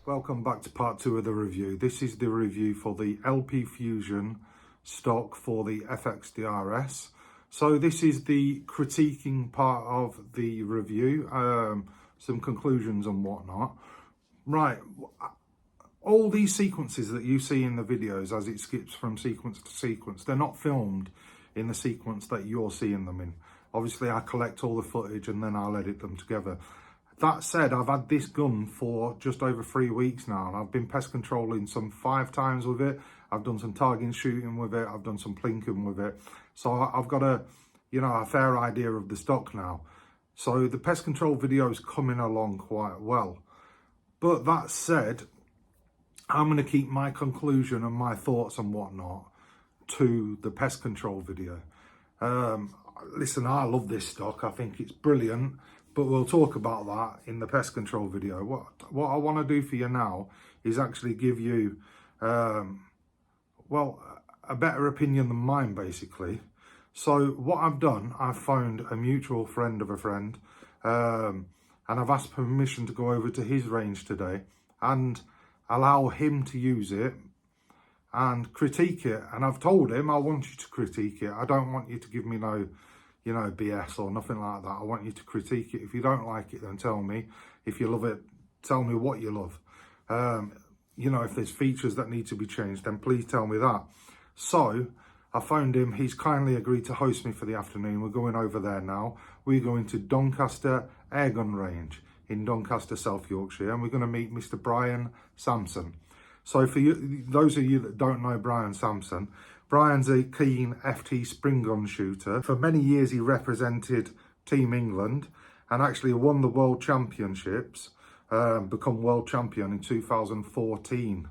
Welcome back to part 2 of the review. This is the review for the LP Fusion stock for the FX DRS. So this is the critiquing part of the review, some conclusions and whatnot. Right, all these sequences that you see in the videos as it skips from sequence to sequence, they're not filmed in the sequence that you're seeing them in. Obviously I collect all the footage and then I'll edit them together. That said, I've had this gun for just over 3 weeks now, and I've been pest controlling some 5 times with it. I've done some targeting shooting with it. I've done some plinking with it. So I've got a fair idea of the stock now. So the pest control video is coming along quite well. But that said, I'm going to keep my conclusion and my thoughts and whatnot to the pest control video. Listen, I love this stock. I think it's brilliant. But we'll talk about that in the pest control video. What I want to do for you now is actually give you, well, a better opinion than mine, basically. So what I've done, I've found a mutual friend of a friend, and I've asked permission to go over to his range today and allow him to use it and critique it. And I've told him, I want you to critique it. I don't want you to give me no BS or nothing like that. I want you to critique it. If you don't like it, then tell me. If you love it, tell me what you love. If there's features that need to be changed, then please tell me that. So I phoned him. He's kindly agreed to host me for the afternoon. We're going over there now. We're going to Doncaster Airgun range in Doncaster, South Yorkshire, and we're going to meet Mr. Brian Samson. So for you, those of you that don't know Brian Samson, Brian's a keen FT spring gun shooter. For many years he represented Team England and actually won the World Championships, become world champion in 2014.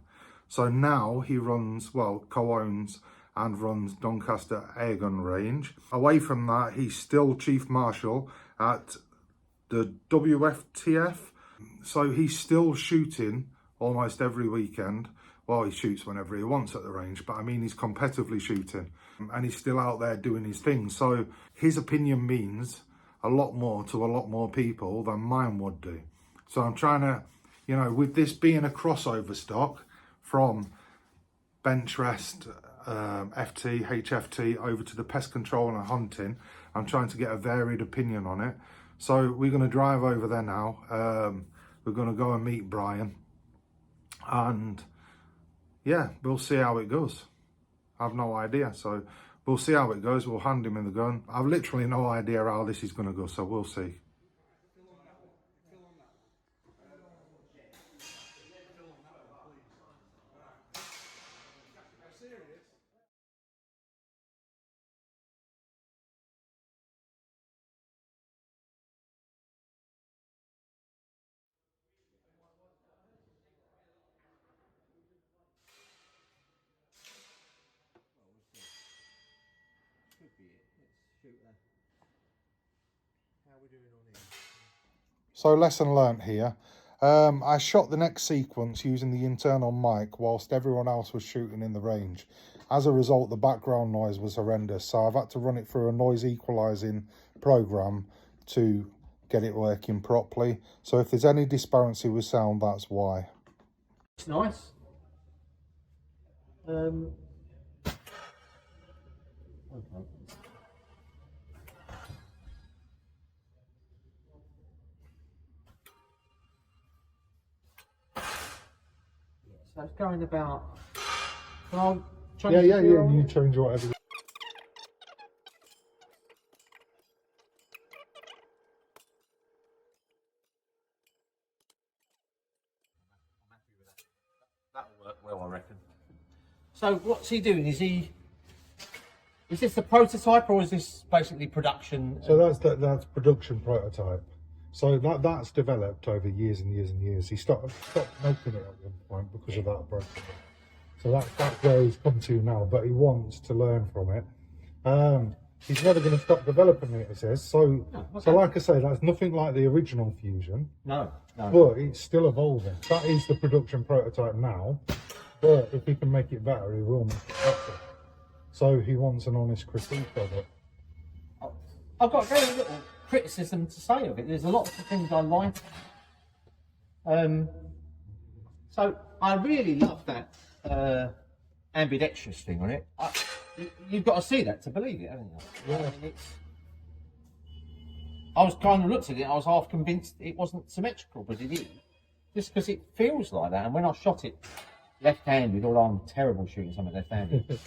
So now he runs, well, co-owns and runs Doncaster Airgun range. Away from that, he's still Chief Marshal at the WFTF. So he's still shooting almost every weekend. Well, he shoots whenever he wants at the range, but I mean, he's competitively shooting and he's still out there doing his thing. So his opinion means a lot more to a lot more people than mine would do. So I'm trying to, with this being a crossover stock from bench rest, FT, HFT over to the pest control and hunting, I'm trying to get a varied opinion on it. So we're going to drive over there now. We're going to go and meet Brian and yeah, we'll see how it goes. I've no idea, so we'll see how it goes. We'll hand him in the gun. I've literally no idea how this is going to go, so we'll see. So lesson learnt here. I shot the next sequence using the internal mic whilst everyone else was shooting in the range. As a result, the background noise was horrendous, so I've had to run it through a noise equalising program to get it working properly. So if there's any disparity with sound, that's why. It's nice. Okay. So it's going about. Can I change Yeah. You change whatever. That'll work well, I reckon. So what's he doing? Is this the prototype or is this basically production? So that's production prototype. So that's developed over years and years and years. He stopped making it at one point because of that break. So that's where he's come to now, but he wants to learn from it. He's never going to stop developing it, he says. So, so like I say, that's nothing like the original Fusion. No. But it's still evolving. That is the production prototype now. But if he can make it better, he will make it better. So he wants an honest critique of it. I've got very little criticism to say of it. There's a lot of things I like. So I really love that ambidextrous thing on it. You've got to see that to believe it, haven't you? Yeah. I was kind of looked at it, I was half convinced it wasn't symmetrical, but it is. Just because it feels like that. And when I shot it left-handed, although I'm terrible shooting something left-handed,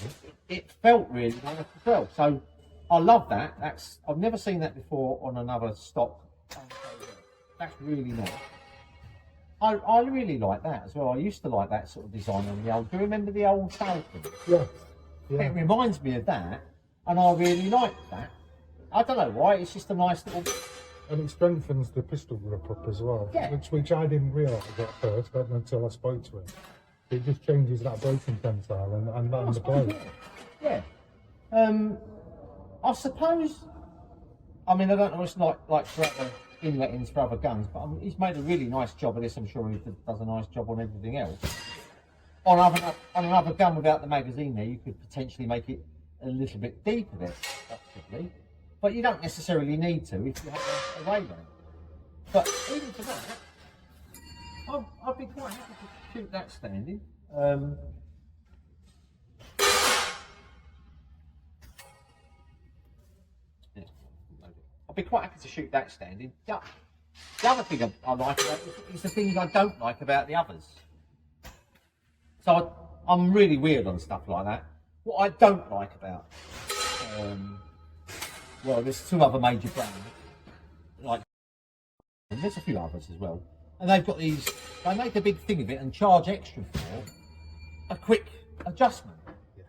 it felt really nice as well. So I love that. I've never seen that before on another stock. That's really nice. I really like that as well. I used to like that sort of design on the old. Do you remember the old Falcon? Yeah. It reminds me of that, and I really like that. I don't know why. It's just a nice little. And it strengthens the pistol grip up as well, Yeah. which I didn't realise at first until I spoke to him. It just changes that braking tensile and the blade. Yeah. I suppose. I mean, I don't know. It's like for other inlettings for other guns, but he's made a really nice job of this. I'm sure he does a nice job on everything else. On another gun without the magazine there, you could potentially make it a little bit deeper there, possibly. But you don't necessarily need to if you have a radar. But even for that, I'd be quite happy to shoot that standing. I'd be quite happy to shoot that standing. The other thing I like about it is the things I don't like about the others. So I'm really weird on stuff like that. What I don't like about, well, there's two other major brands, like, and there's a few others as well, and they've got these. They make a big thing of it and charge extra for a quick adjustment. Yes.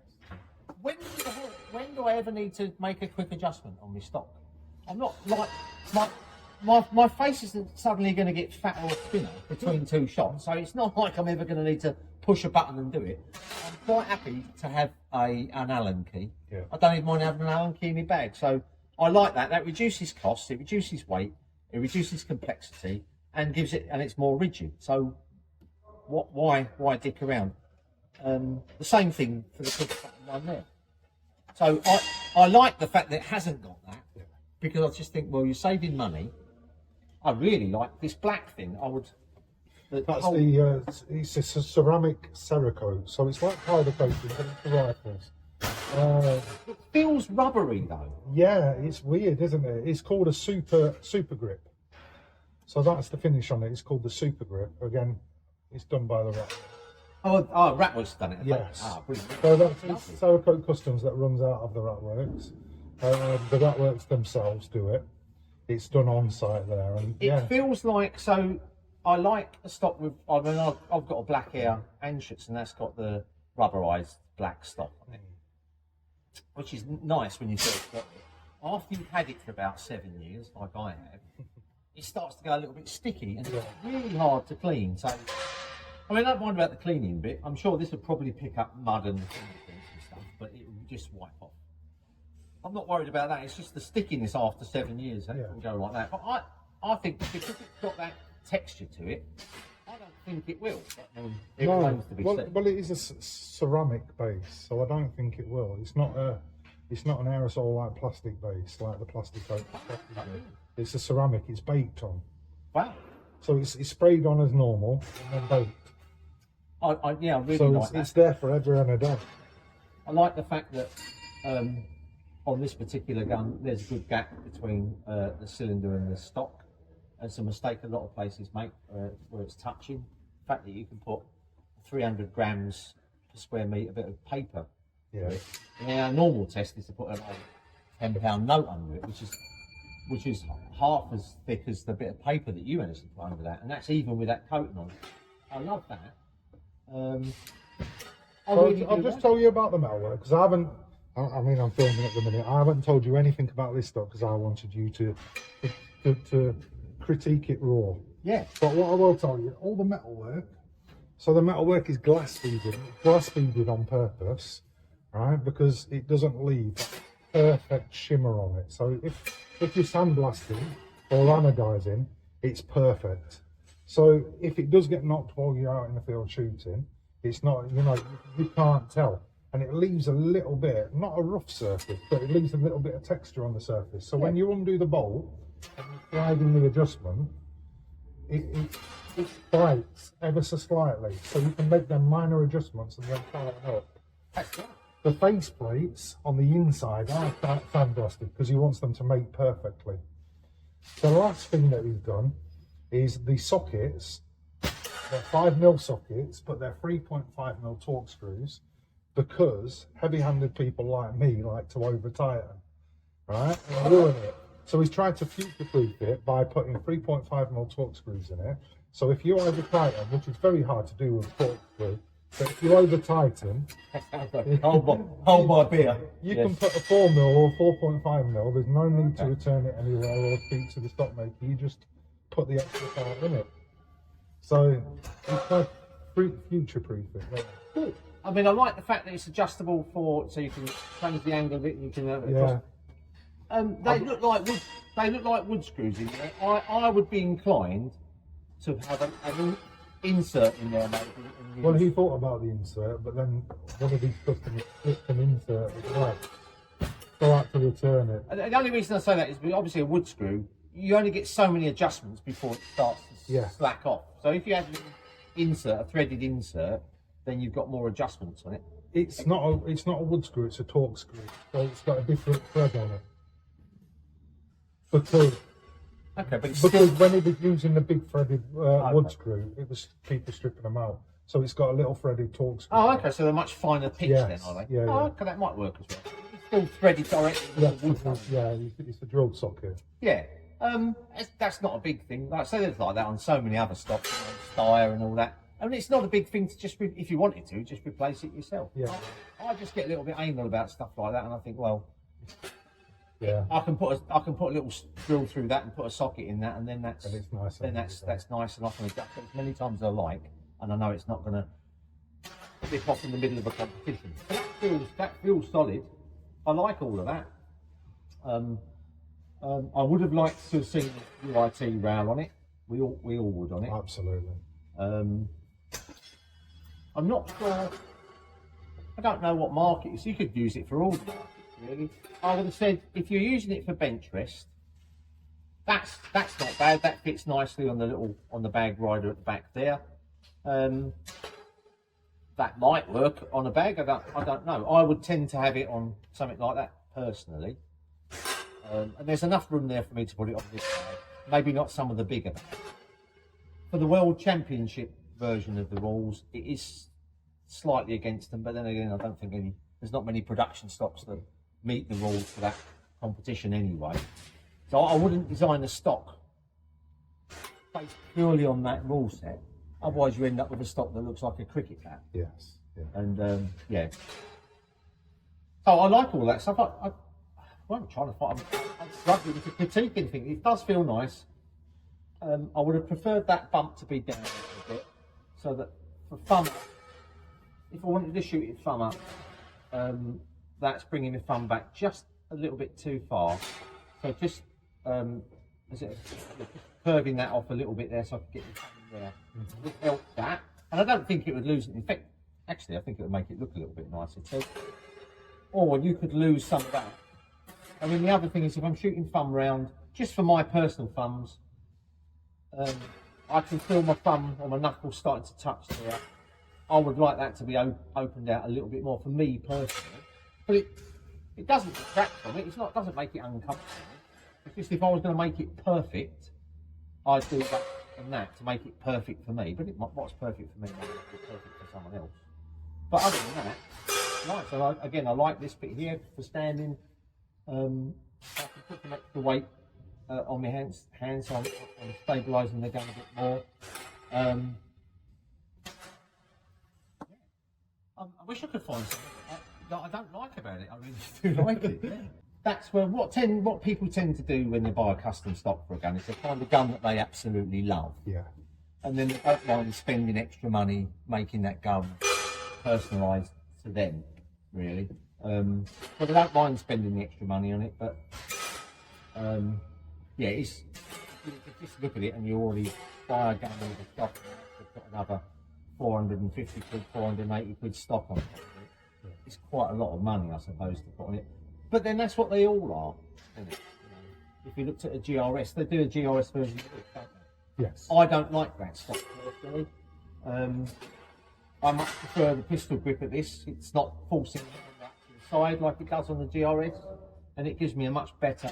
When do I ever need to make a quick adjustment on my stock? I'm not like my face isn't suddenly going to get fat or thinner between two shots, so it's not like I'm ever going to need to push a button and do it. I'm quite happy to have an Allen key. Yeah. I don't even mind having an Allen key in my bag, so I like that. That reduces costs, it reduces weight, it reduces complexity, and it's more rigid. So why dick around? The same thing for the quick button one there. So I like the fact that it hasn't got that, because I just think, well, you're saving money. I really like this black thing. It's a ceramic Cerakote, so it's like powder coating, but it's for rifles. It feels rubbery though. Yeah, it's weird, isn't it? It's called a super grip. So that's the finish on it. It's called the super grip. Again, it's done by the Rat. Oh, Ratworks done it. Yes. Ah, brilliant. So that's Cerakote Customs that runs out of the Ratworks. The Ratworks themselves do it. It's done on site there, and it feels like, so I like a stock with. I mean, I've got a black air Anschutz, and that's got the rubberized black stock on it, which is nice when you first got it. After you've had it for about 7 years, like I have, it starts to go a little bit sticky, and it's really hard to clean. So, I mean, I don't mind about the cleaning bit. I'm sure this would probably pick up mud and stuff, but it would just wipe off. I'm not worried about that. It's just the stickiness after 7 years. It can go like that. But I think because it's got that texture to it, I don't think it will. It remains to be seen. Well, it is a ceramic base, so I don't think it will. It's not an aerosol like plastic base, like the plastic coat. It's a ceramic. It's baked on. Wow. So it's sprayed on as normal and then baked. I really so like that. It's there forever and a day. I like the fact that on this particular gun, there's a good gap between the cylinder and the stock. It's a mistake a lot of places make where it's touching. The fact that you can put 300 grams per square metre bit of paper. Yeah. And our normal test is to put an old £10 note under it, which is half as thick as the bit of paper that you managed to put under that, and that's even with that coating on it. I love that. I'll just tell you about the metalwork, because I mean, I'm filming at the minute. I haven't told you anything about this stuff because I wanted you to critique it raw. Yeah. But what I will tell you, all the metalwork. So the metalwork is glass beaded on purpose, right? Because it doesn't leave perfect shimmer on it. So if you're sandblasting or anodizing, it's perfect. So if it does get knocked while you're out in the field shooting, it's not, you can't tell. And it leaves a little bit, not a rough surface, but it leaves a little bit of texture on the surface. So when you undo the bolt and you're sliding the adjustment, it bites ever so slightly, so you can make them minor adjustments and then tighten up. That's right. The face plates on the inside are fan-blasted because he wants them to mate perfectly. The last thing that he's done is the sockets. They're 5mm sockets, but they're 3.5mm torque screws because heavy-handed people like me like to over-tighten, right? And ruin it. So he's tried to future-proof it by putting 3.5mm torque screws in it. So if you over-tighten, which is very hard to do with a torque screw, but if you over-tighten, hold my beer. You can put a 4mm or 4.5mm. There's no need to return it anywhere or speak to the stock maker. You just put the extra part in it. So it's like future-proof it. Right? I mean, I like the fact that it's adjustable so you can change the angle of it. And you can. They look like wood. They look like wood screws in there. I would be inclined to have an insert in there, maybe. Well, he thought about the insert, but then one of these customers flipped an insert as well. So I had to return it. And the only reason I say that is because obviously a wood screw, you only get so many adjustments before it starts to slack off. So if you had an insert, a threaded insert, then you've got more adjustments on it. It's not a wood screw, it's a torque screw. So it's got a different thread on it. Because when he was using the big threaded wood screw, it was people stripping them out. So it's got a little threaded torque screw. Oh, okay, so they're much finer pitch then, are they? Yeah, okay, that might work as well. It's still threaded directly with the wood. It's a drilled socket. Yeah, that's not a big thing. Like I say, there's like that on so many other stocks, Steyr and all that. I mean, it's not a big thing to just, if you wanted to, just replace it yourself. Yeah. I just get a little bit anal about stuff like that, and I think, well, I can put a little drill through that and put a socket in that, and then that's nice, and I can adjust it as many times as I like, and I know it's not going to flip off in the middle of a competition. That feels solid. I like all of that. I would have liked to have seen the UIT rail on it. We all would on it. Absolutely. I'm not sure. I don't know what market is. You could use it for all the markets, really. I would have said if you're using it for bench rest, that's not bad. That fits nicely on the bag rider at the back there. That might work on a bag. I don't know. I would tend to have it on something like that personally. And there's enough room there for me to put it on this bag. Maybe not some of the bigger bags. For the World Championship version of the rules, it is slightly against them, but then again, I don't think there's not many production stocks that meet the rules for that competition anyway. So I wouldn't design a stock based purely on that rule set. Otherwise, you end up with a stock that looks like a cricket bat. Yes. Yeah. And so I like all that stuff. I'm trying to find. I'm struggling to critique anything. It does feel nice. I would have preferred that bump to be down a little bit, so that for thumb, if I wanted to shoot it thumb up, that's bringing the thumb back just a little bit too far. So just curving that off a little bit there, so I could get the thumb in there. Would help that, and I don't think it would lose it. In fact, actually, I think it would make it look a little bit nicer too. Or you could lose some of that. I mean, the other thing is if I'm shooting thumb round, just for my personal thumbs. I can feel my thumb or my knuckle starting to touch there. I would like that to be opened out a little bit more for me personally. But it doesn't detract from it. Doesn't make it uncomfortable. It's just if I was going to make it perfect, I'd do that and that to make it perfect for me. But what's perfect for me might not be perfect for someone else. But other than that, nice. So I like this bit here for standing. I can put some extra weight on my hands, so I'm stabilising the gun a bit more. I wish I could find something that I don't like about it. I really do like it. Yeah. That's where what people tend to do when they buy a custom stock for a gun is they find a gun that they absolutely love. Yeah. And then they don't mind spending extra money making that gun personalised to them, really. But they don't mind spending the extra money on it, but it's just look at it and you already buy a gun with a stock and you've got another 450 quid, 480 quid stock on it. It's quite a lot of money, I suppose, to put on it. But then that's what they all are, isn't it? If you looked at a GRS, they do a GRS version of it, don't Yes. I don't like that stock personally. I much prefer the pistol grip of this. It's not forcing it to the side like it does on the GRS, and it gives me a much better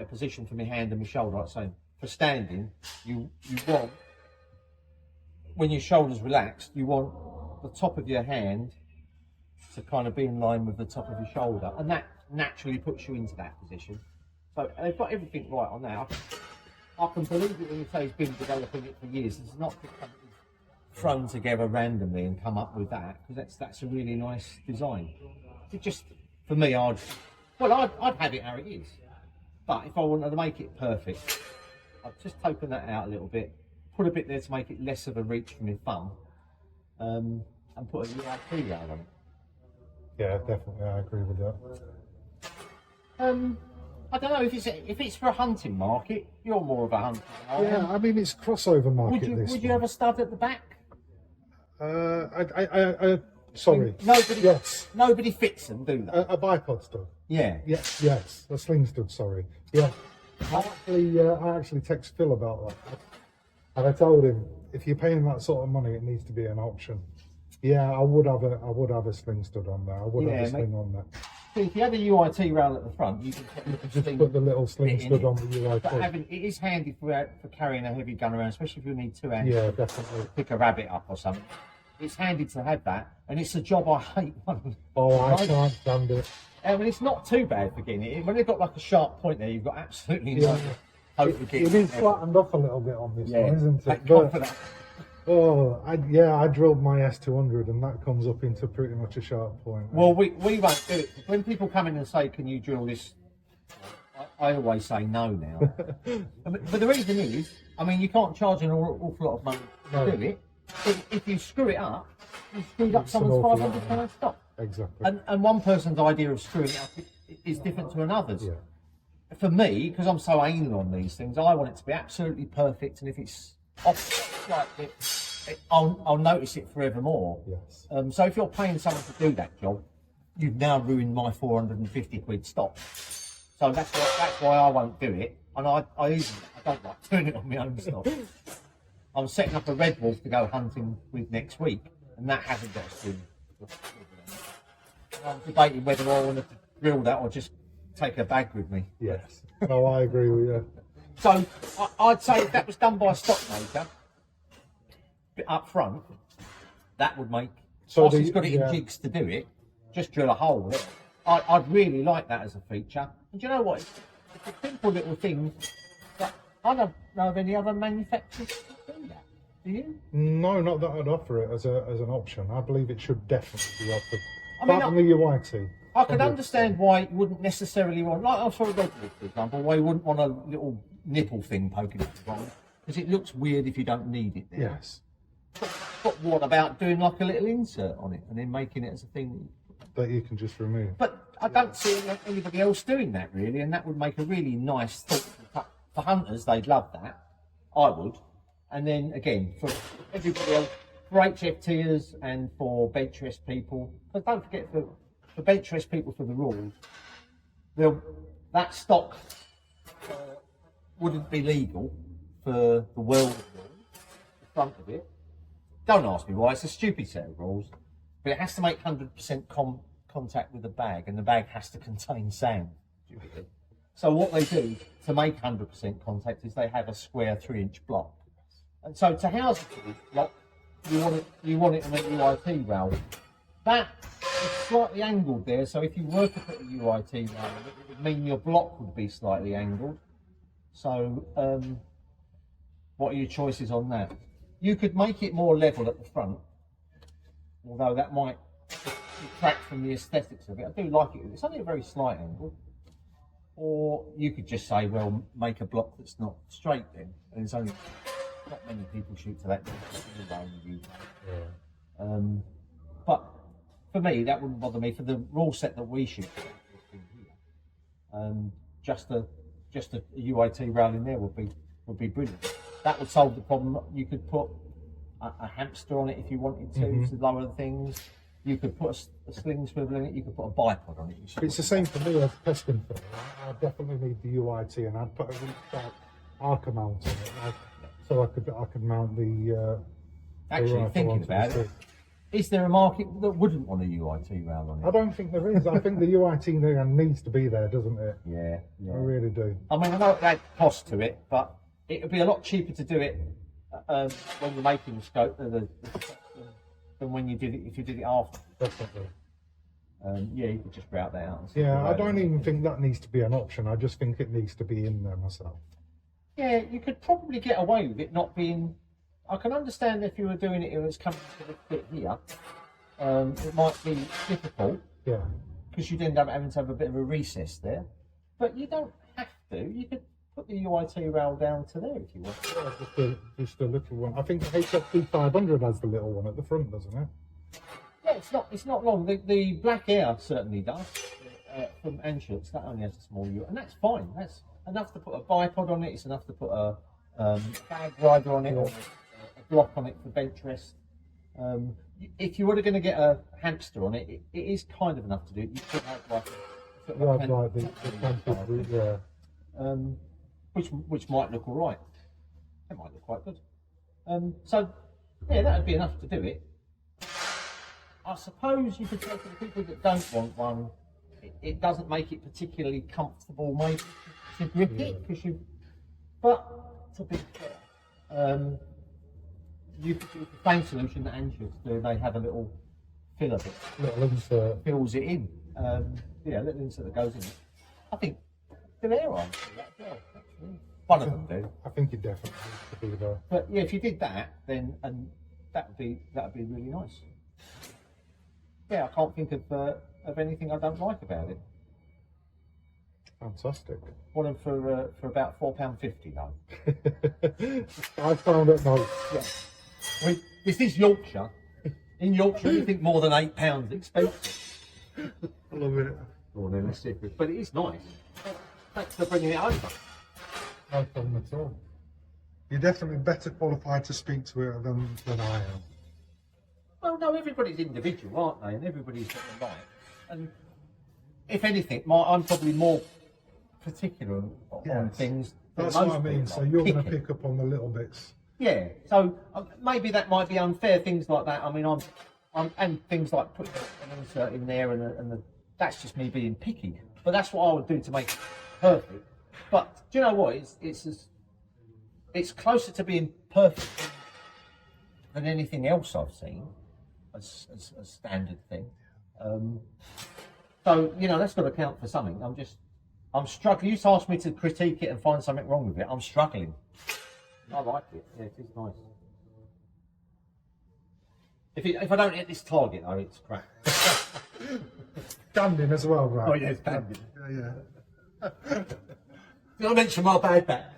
position for my hand and my shoulder. Like I say, for standing, you want, when your shoulder's relaxed, you want the top of your hand to kind of be in line with the top of your shoulder, and that naturally puts you into that position. So they've got everything right on there. I can believe it when you say he's been developing it for years. It's not just something thrown together randomly and come up with that, because that's a really nice design. It just, for me, I'd have it how it is. But if I wanted to make it perfect, I'd just open that out a little bit, put a bit there to make it less of a reach for my thumb, and put a UIT rail on it. Yeah, definitely, I agree with that. I don't know if it's for a hunting market. You're more of a hunter than I am. Yeah, I mean, it's crossover market. Would you have a stud at the back? Sorry. Nobody fits them, do they? A bipod stud. Yeah. Yes, a sling stud. Sorry. Yeah. I actually text Phil about that, and I told him if you're paying that sort of money, it needs to be an option. Yeah, I would have a sling stud on there. I would have a sling on there. So if you had a UIT rail at the front, you can just put the little sling stud on the UIT. But it is handy for carrying a heavy gun around, especially if you need two hands. Yeah, definitely. Pick a rabbit up or something. It's handy to have that, and it's a job I hate. Oh, I can't stand it. I mean, it's not too bad for getting it. When they've got like a sharp point there, you've got absolutely no hope of getting it. It is flattened off a little bit on this one, isn't it? But, I drilled my S200 and that comes up into pretty much a sharp point. Well, we won't do it. When people come in and say, can you drill this? I always say no now. But the reason is, I mean, you can't charge an awful lot of money to do it. If you screw it up, you screwed up someone's £500 stock. Exactly. And one person's idea of screwing it up is different to another's. Yeah. For me, because I'm so anal on these things, I want it to be absolutely perfect, and if it's off slightly, I'll notice it forevermore. Yes. So if you're paying someone to do that job, you've now ruined my 450 quid stock. So that's why I won't do it, and I don't like doing it on my own stock. I'm setting up a red wolf to go hunting with next week, and that hasn't got a string. I'm debating whether I want to drill that or just take a bag with me. Yes. No, I agree with you. So I'd say if that was done by a stockmaker up front, that would make. So he's got it in jigs to do it. Just drill a hole with it. I'd really like that as a feature. And do you know what? It's a simple little thing. But I don't know of any other manufacturers that do that. Do you? No, not that I'd offer it as an option. I believe it should definitely be offered. I mean, apart from the UIT. I could understand why you wouldn't necessarily want, like for a red wolf, for example, why you wouldn't want a little nipple thing poking at the bottom, because it looks weird if you don't need it there. Yes. But what about doing like a little insert on it and then making it as a thing that you can just remove? But I don't see anybody else doing that really, and that would make a really nice thoughtful cut. For hunters, they'd love that. I would. And then again, for everybody else, for HFTers and for bench rest people, but don't forget for bench rest people for the rules, that stock wouldn't be legal for the world of rules, the front of it. Don't ask me why, it's a stupid set of rules, but it has to make 100% contact with the bag, and the bag has to contain sand. So what they do to make 100% contact is they have a square 3-inch block. And so to house the block, you want it on a UIT rail. That is slightly angled there, so if you were to put a UIT rail, it would mean your block would be slightly angled. So what are your choices on that? You could make it more level at the front, although that might detract from the aesthetics of it. I do like it. It's only a very slight angle. Or you could just say, well, make a block that's not straight then. And there's only not many people shoot to that. Yeah. But for me, that wouldn't bother me. For the rule set that we shoot, just a UIT rail in there would be brilliant. That would solve the problem. You could put a hamster on it if you wanted to lower the things. You could put a sling swivel in it. You could put a bipod on it. It's the same for me as testing for it. I definitely need the UIT, and I'd put a really sharp arc mount on it, so I could mount the. Actually, rifle thinking onto about the it, stick. is there a market that wouldn't want a UIT round on it? I don't think there is. I think the UIT there needs to be there, doesn't it? Yeah, yeah. I really do. I mean, I know it had cost to it, but it would be a lot cheaper to do it when you're making the scope than when you did it if you did it after. Definitely. Yeah, you could just route that out. And Yeah, I don't even think that needs to be an option. I just think it needs to be in there myself. Yeah, you could probably get away with it not being. I can understand if you were doing it, it was coming to the bit here. It might be difficult. Yeah. Because you'd end up having to have a bit of a recess there. But you don't have to. You could put the UIT rail down to there if you want. Yeah, just a little one. I think the HFP 500 has the little one at the front, doesn't it? Yeah, it's not long. The Black Air certainly does. From Anschutz, that only has a small U, and that's fine. That's enough to put a bipod on it. It's enough to put a bag rider on it, or a block on it for bench rest. If you were going to get a hamster on it, it is kind of enough to do. You could have like the camping route, yeah. Which might look all right. It might look quite good. So yeah, that would be enough to do it. I suppose you could say to the people that don't want one, it doesn't make it particularly comfortable, maybe to grip it, because you. But to be fair, you could do the same solution that Anschutz do. They have a little filler bit, Little insert. fills it in. Yeah, a little insert that goes in it. I think the air arms do that as well. Actually, one of them do. I think it definitely needs to be there. But yeah, if you did that, then that would be really nice. Yeah, I can't think of anything I don't like about it. Fantastic. Want them for about £4.50 though. I found it nice. Yeah. This is Yorkshire. In Yorkshire, anything more than £8 expensive. I love it. Well, then let's see if but it is nice. Thanks for bringing it over. No problem at all. You're definitely better qualified to speak to it than I am. Well, no, everybody's individual, aren't they? And everybody's got their right. And if anything, I'm probably more particular on Yes. things. Than That's most what I mean. people So are. you're going to Picking. pick up on the little bits. Yeah. So maybe that might be unfair. Things like that. I mean, I'm and things like putting an insert in there and that's just me being picky. But that's what I would do to make it perfect. But do you know what? It's closer to being perfect than anything else I've seen. As a standard thing. So, that's got to count for something. I'm struggling. You just asked me to critique it and find something wrong with it. I'm struggling. I like it. Yeah, it is nice. If I don't hit this target, though, it's crap. Standing as well, right? Oh, yeah, it's standing. Yeah. Did I mention my bad back?